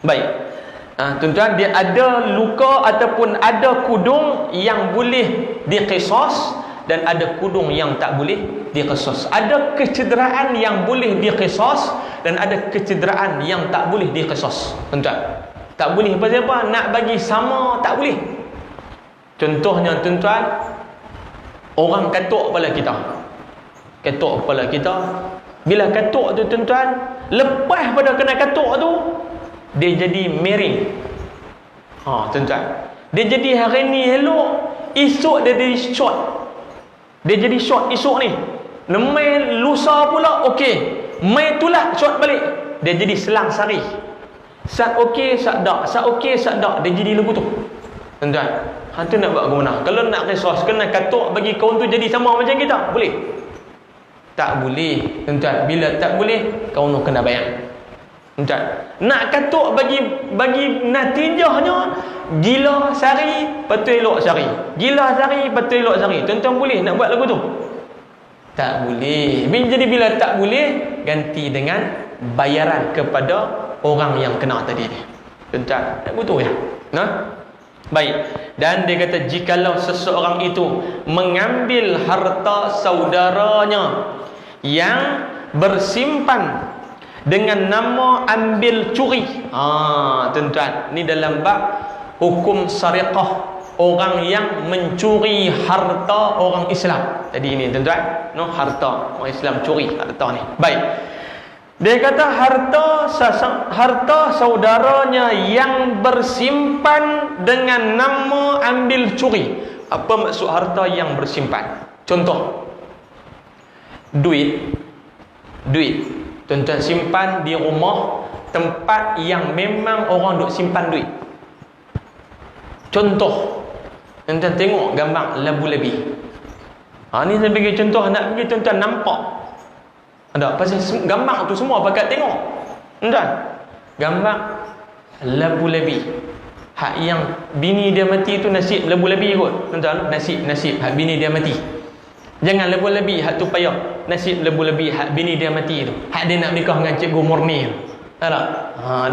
Baik. Tuan-tuan, dia ada luka ataupun ada kudung yang boleh diqisas dan ada kudung yang tak boleh diqisas. Ada kecederaan yang boleh diqisas dan ada kecederaan yang tak boleh diqisas. Tuan-tuan, tak boleh pasal apa? Nak bagi sama tak boleh. Contohnya tuan-tuan, orang katuk kepala kita. Katuk kepala kita. Bila katuk tu tuan-tuan, lepas pada kena katuk tu, dia jadi miring. Tuan-tuan, dia jadi hari ni elok, esok dia jadi short. Dia jadi short esok ni. Mai lusa pula okey. Mai tulah short balik. Dia jadi selang sari. Sat okey, sat dak. Sat okey, sat dak. Dia jadi lagu tu. Tuan-tuan, tu nak buat ke mana? Kalau nak resource, kena katuk bagi kaum tu jadi sama macam kita. Boleh? Tak boleh. Tuan-tuan, bila tak boleh, kaum tu kena bayar. Tuan-tuan, nak katuk bagi natijahnya gila sari, betul elok sari. Gila sari, betul elok sari. Tuan-tuan boleh nak buat lagu tu? Tak boleh. Jadi bila tak boleh, ganti dengan bayaran kepada orang yang kena tadi ni. Tuan-tuan, tak betul ya? Baik. Dan dia kata, jikalau seseorang itu mengambil harta saudaranya yang bersimpan dengan nama ambil curi. Tuan-tuan, ni dalam bab hukum sariqah, orang yang mencuri harta orang Islam. Tadi ini tuan-tuan, harta orang Islam curi harta ni. Baik. Dia kata harta saudaranya yang bersimpan dengan nama ambil curi. Apa maksud harta yang bersimpan? Contoh, duit. Tuan-tuan simpan di rumah, tempat yang memang orang duk simpan duit. Contoh, tuan-tuan tengok gambar labu-labi. Ni saya bagi contoh nak bagi tuan-tuan nampak. Ada pasal gambar tu semua pakat tengok. Tuan-tuan, gambar labu-labi. Hak yang bini dia mati tu nasib labu-labi kot. Tuan-tuan, nasib hak bini dia mati. Jangan labu-labi hak tu payah. Nasib labu-labi hak bini dia mati tu. Hak dia nak nikah dengan cikgu murni tu. Tak?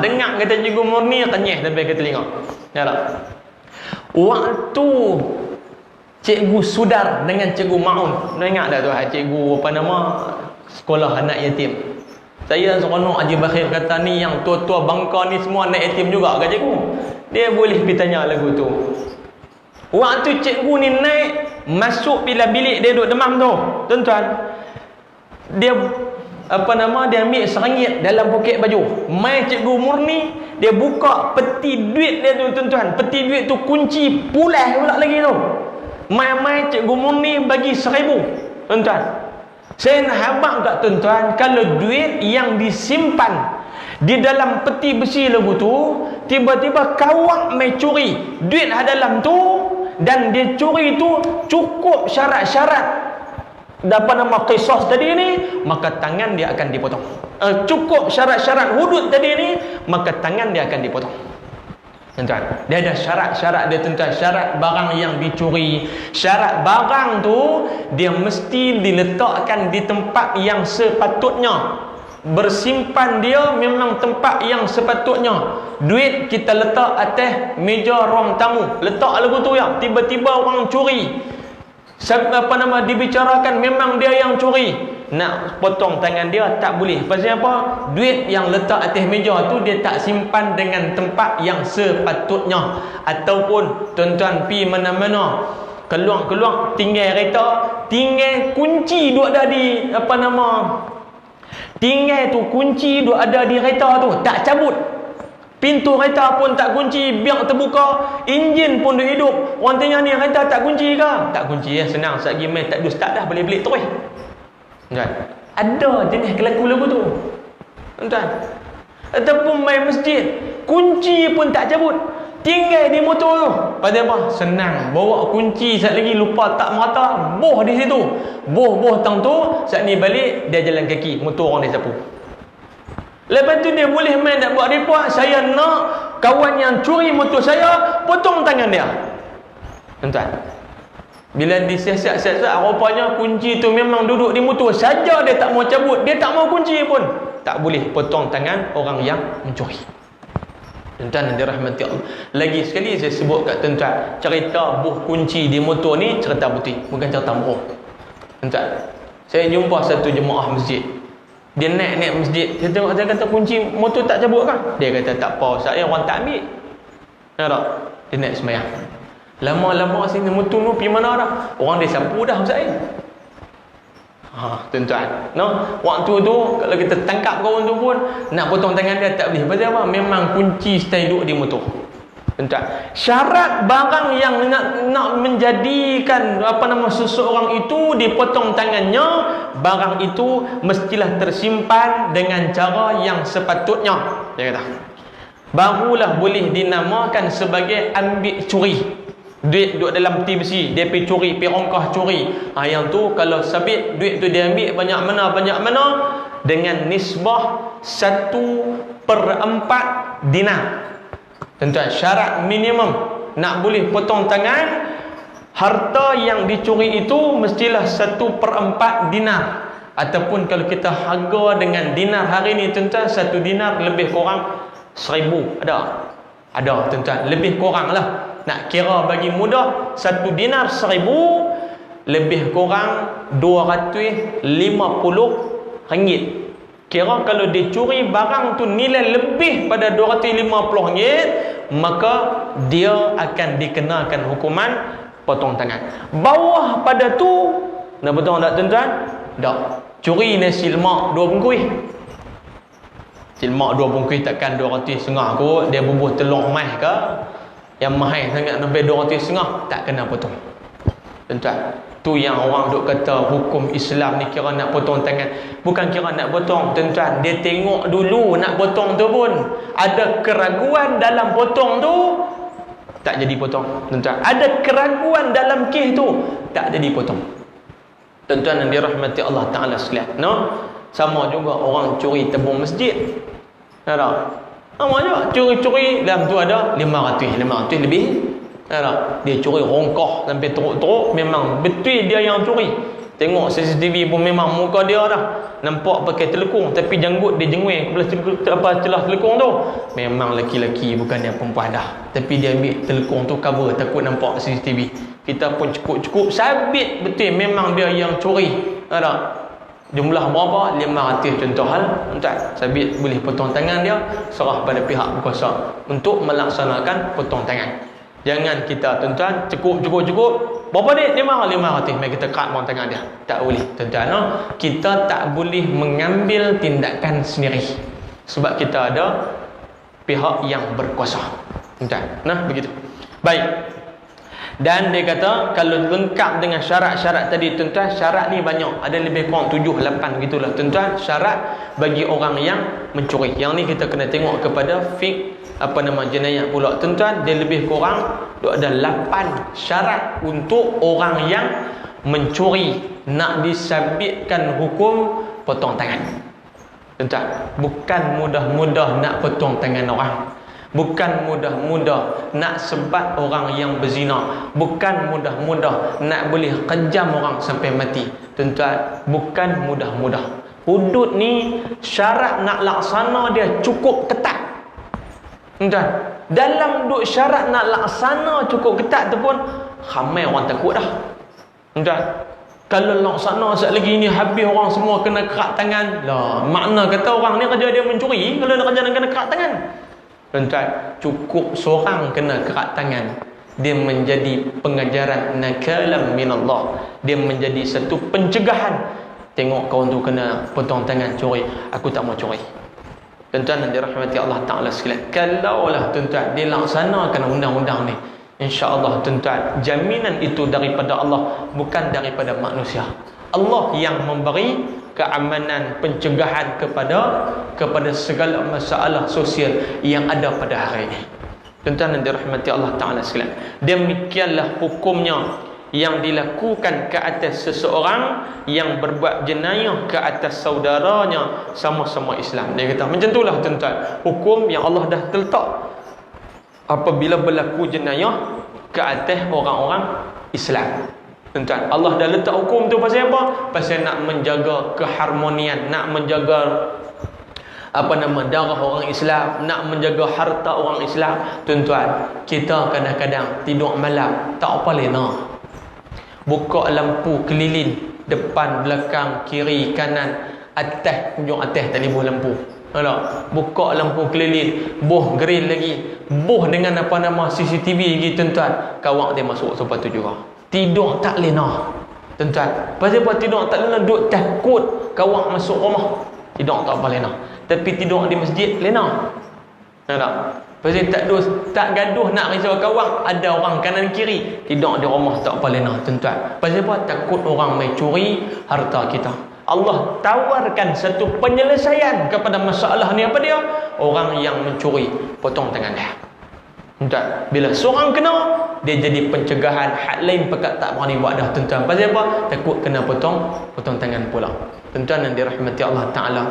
Dengar kata cikgu murni, kenyeh sampai ke telinga. Tak? Waktu cikgu Sudar dengan cikgu Maun, ingat tak tu cikgu apa nama sekolah anak yatim. Saya seronok Haji Bakhir kata ni yang tua-tua bangka ni semua anak yatim juga ke cikgu. Dia boleh pergi tanya lagu tu. Waktu cikgu ni naik masuk bila bilik dia duduk demam tu, tuan-tuan, dia dia ambil RM1 dalam poket baju. Mai Cikgu Murni, dia buka peti duit dia tu, tuan-tuan. Peti duit tu kunci pulas pula lagi tu. Mai Cikgu Murni bagi RM1,000, tuan-tuan. Saya nak habaq kat tuan-tuan, kalau duit yang disimpan di dalam peti besi lagu tu, tiba-tiba kawak mai curi duit dalam tu, dan dia curi tu cukup syarat-syarat qisas tadi ni, maka tangan dia akan dipotong. Cukup syarat-syarat hudud tadi ni, maka tangan dia akan dipotong. Tuan-tuan, dia ada syarat-syarat dia, tuan-tuan. Syarat barang yang dicuri, syarat barang tu dia mesti diletakkan di tempat yang sepatutnya. Bersimpan dia memang tempat yang sepatutnya. Duit kita letak atas meja ruang tamu, letak lagu tu ya, tiba-tiba orang curi, dibicarakan memang dia yang curi, nak potong tangan dia tak boleh. Pasal apa? Duit yang letak atas meja tu dia tak simpan dengan tempat yang sepatutnya. Ataupun tuan-tuan pi mana-mana, keluar tinggal kereta, tinggal kunci duk ada di tinggal tu kunci duk ada di kereta tu, tak cabut. Pintu kereta pun tak kunci, biar terbuka. Enjin pun duk hidup. Orang tanya ni, kereta tak kunci ke? Tak kunci ya, senang. Sekejap main tak ada start dah, boleh belik terus. Tuan, ada jenis kelaku lagu tu, tuan. Ataupun main masjid, kunci pun tak cabut, tinggal di motor tu. Pasal apa? Senang. Bawa kunci, sekejap lagi lupa tak merata, boh di situ. Boh tang tu, sekejap ni balik, dia jalan kaki, motor orang dia sapu. Lepas tu dia boleh main nak buat report, saya nak kawan yang curi motor saya potong tangan dia. Tuan-tuan, bila disiasat-siasat, rupanya kunci tu memang duduk di motor saja, dia tak mau cabut, dia tak mau kunci pun, tak boleh potong tangan orang yang mencuri. Tuan-tuan yang dirahmati Allah, lagi sekali saya sebut kat tuan-tuan, cerita buh kunci di motor ni cerita betul, bukan cerita bohong. Tuan-tuan, saya jumpa satu jemaah masjid. Dia naik masjid, dia tengok, dia kata kunci motor tak cabut kan? Dia kata tak apa, saya orang tak ambil. Tak? Dia naik semayang. Lama-lama sini motor tu pergi mana dah? Orang dia sapu dah saya. Tuan-tuan, no? Waktu tu kalau kita tangkap kawan tu pun nak potong tangan dia tak boleh. Pasal apa? Memang kunci stay duduk di motor. Tuan-tuan, syarat barang yang nak menjadikan seseorang itu dipotong tangannya, barang itu mestilah tersimpan dengan cara yang sepatutnya. Dia kata, barulah boleh dinamakan sebagai ambil curi. Duit duduk dalam peti besi, dia pergi curi, pergi rongkah curi. Yang tu kalau sabit duit tu dia ambil banyak mana dengan nisbah 1/4 dinar. Tuan-tuan, syarat minimum nak boleh potong tangan, harta yang dicuri itu mestilah 1/4 dinar. Ataupun kalau kita harga dengan dinar hari ni, tuan-tuan, 1 dinar lebih kurang 1,000. Ada tuan-tuan, lebih kurang lah. Nak kira bagi mudah, 1 dinar 1,000 lebih kurang RM250. Kira kalau dicuri barang tu nilai lebih pada RM250, maka dia akan dikenakan hukuman potong tangan. Bawah pada tu, nak potong tak tuan-tuan? Tak. Curi nasi lemak 2 bungkus. Nasi lemak 2 bungkus takkan 250 kot. Dia bubuh telur mai ke? Yang mahal sangat sampai 250, tak kena potong. Tuan-tuan, tu yang orang duk kata hukum Islam ni kira nak potong tangan. Bukan kira nak potong, tuan-tuan. Dia tengok dulu nak potong tu pun ada keraguan dalam potong tu, tak jadi potong. Tuan-tuan, ada keraguan dalam kes tu, tak jadi potong. Tuan-tuan yang dirahmati Allah Ta'ala sekalian, no? Sama juga orang curi tebung masjid. Ada? Sama juga curi-curi dalam tu ada 500 lebih. Dia curi rongkah sampai teruk-teruk, memang betul dia yang curi. Tengok CCTV pun memang muka dia dah nampak pakai telekung, tapi janggut dia jengweng celah telekung tu. Memang lelaki-lelaki, bukan dia perempuan dah, tapi dia ambil telekung tu cover, takut nampak CCTV. Kita pun cukup sabit betul memang dia yang curi. Jumlah berapa? 500 contoh hal. Tuan, sabit boleh potong tangan dia, serah pada pihak berkuasa untuk melaksanakan potong tangan. Jangan kita tuan-tuan cukup berapa dia? 500. Mari kita kat bawah tangan dia. Tak boleh, tuan-tuan. No? Kita tak boleh mengambil tindakan sendiri. Sebab kita ada pihak yang berkuasa. Tuan-tuan. Nah, begitu. Baik. Dan dia kata kalau lengkap dengan syarat-syarat tadi, tuan-tuan, syarat ni banyak, ada lebih kurang 7-8 gitulah, tuan-tuan, syarat bagi orang yang mencuri. Yang ni kita kena tengok kepada fiqh jenayah pula, tuan-tuan. Dia lebih kurang ada 8 syarat untuk orang yang mencuri nak disabitkan hukum potong tangan. Tuan-tuan, bukan mudah-mudah nak potong tangan orang. Bukan mudah-mudah nak sebat orang yang berzina. Bukan mudah-mudah nak boleh kejam orang sampai mati. Tuan-tuan, bukan mudah-mudah. Hudud ni syarat nak laksana dia cukup ketat. Tuan-tuan, dalam duk syarat nak laksana cukup ketat tu pun ramai orang takut dah. Tuan-tuan, kalau laksana sekejap lagi ni habis orang semua kena kerak tangan. Lah, makna kata orang ni kerja dia mencuri, kalau dia kerja dia kena kerak tangan. Tuan-tuan, cukup seorang kena kerak tangan, dia menjadi pengajaran nakalam minallah. Dia menjadi satu pencegahan. Tengok kawan tu kena potong tangan curi, aku tak mau curi. Tuan-tuan yang dirahmati Allah Ta'ala sekalian, kalaulah tuan-tuan dilaksanakan undang-undang ni, insya-Allah tuan-tuan, jaminan itu daripada Allah, bukan daripada manusia. Allah yang memberi keamanan, pencegahan kepada segala masalah sosial yang ada pada hari ini. Tuan-tuan yang dirahmati Allah Ta'ala sekalian, demikianlah hukumnya yang dilakukan ke atas seseorang yang berbuat jenayah ke atas saudaranya sama-sama Islam. Dia kata macam itulah tuan-tuan, hukum yang Allah dah letak apabila berlaku jenayah ke atas orang-orang Islam. Tuan-tuan, Allah dah letak hukum tu pasal apa? Pasal nak menjaga keharmonian, nak menjaga darah orang Islam, nak menjaga harta orang Islam. Tuan-tuan, kita kadang-kadang tidur malam tak apa lena, buka lampu keliling, depan, belakang, kiri, kanan, atas, hujung atas tak boleh lampu. Alah, buka lampu keliling, boh grill lagi, boh dengan CCTV lagi, tuan-tuan. Kawak dia masuk sebab tu juga. Tidur tak lena, tuan-tuan. Pasal apa tidur tak lena? Duk takut kawak masuk rumah. Tidur tak apa lena. Tapi tidur di masjid lena. Nampak? Pasal tak gaduh nak risau kawak, ada orang kanan kiri. Tidur di rumah tak apa lena, tuan-tuan. Pasal apa? Takut orang mai curi harta kita. Allah tawarkan satu penyelesaian kepada masalah ni. Apa dia? Orang yang mencuri, potong tangan dia. Tuan, bila seorang kena, dia jadi pencegahan. Hak lain pekat tak berani buat dah, tuan-tuan. Pasal apa? Takut kena potong tangan pula. Tuan-tuan yang dirahmati Allah Ta'ala,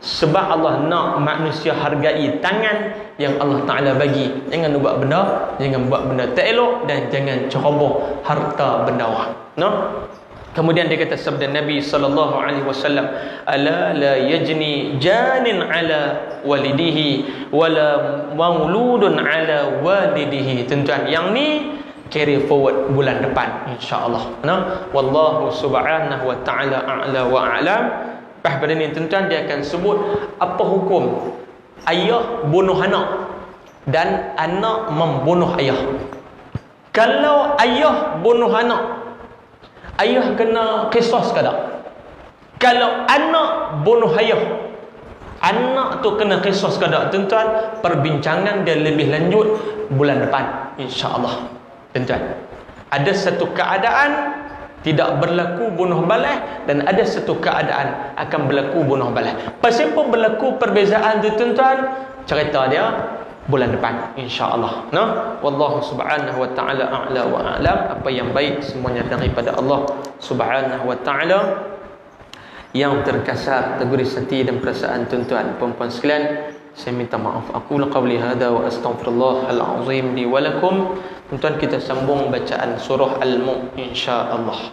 sebab Allah nak manusia hargai tangan yang Allah Ta'ala bagi. Jangan buat benda tak elok, dan jangan ceroboh harta benda orang. No? Kemudian dia kata sabda Nabi sallallahu alaihi wasallam, ala la yajni janin ala walidihi wala mauludun ala walidihi. Tuan-tuan, yang ni carry forward bulan depan insya-Allah. Nah, wallahu subhanahu wa ta'ala a'la wa a'lam. Pada ni tuan-tuan, dia akan sebut apa hukum ayah bunuh anak dan anak membunuh ayah. Kalau ayah bunuh anak, ayah kena qisas ke tak? Kalau anak bunuh ayah, anak tu kena qisas ke tak? Tuan-tuan, perbincangan dia lebih lanjut bulan depan insya-Allah. Tuan-tuan, ada satu keadaan tidak berlaku bunuh balas, dan ada satu keadaan akan berlaku bunuh balas. Pasal apa berlaku perbezaan tu, tuan-tuan? Cerita dia bulan depan insya-Allah. Nah, wallahu subhanahu wa ta'ala a'la wa a'lam. Apa yang baik semuanya daripada Allah subhanahu wa ta'ala. Yang terkasar, terguris hati dan perasaan tuan-tuan puan-puan sekalian, saya minta maaf. Aku qawli hadza wa astaghfirullah al-azim li wa lakum. Tuan-tuan, kita sambung bacaan surah Al-Mulk insya-Allah.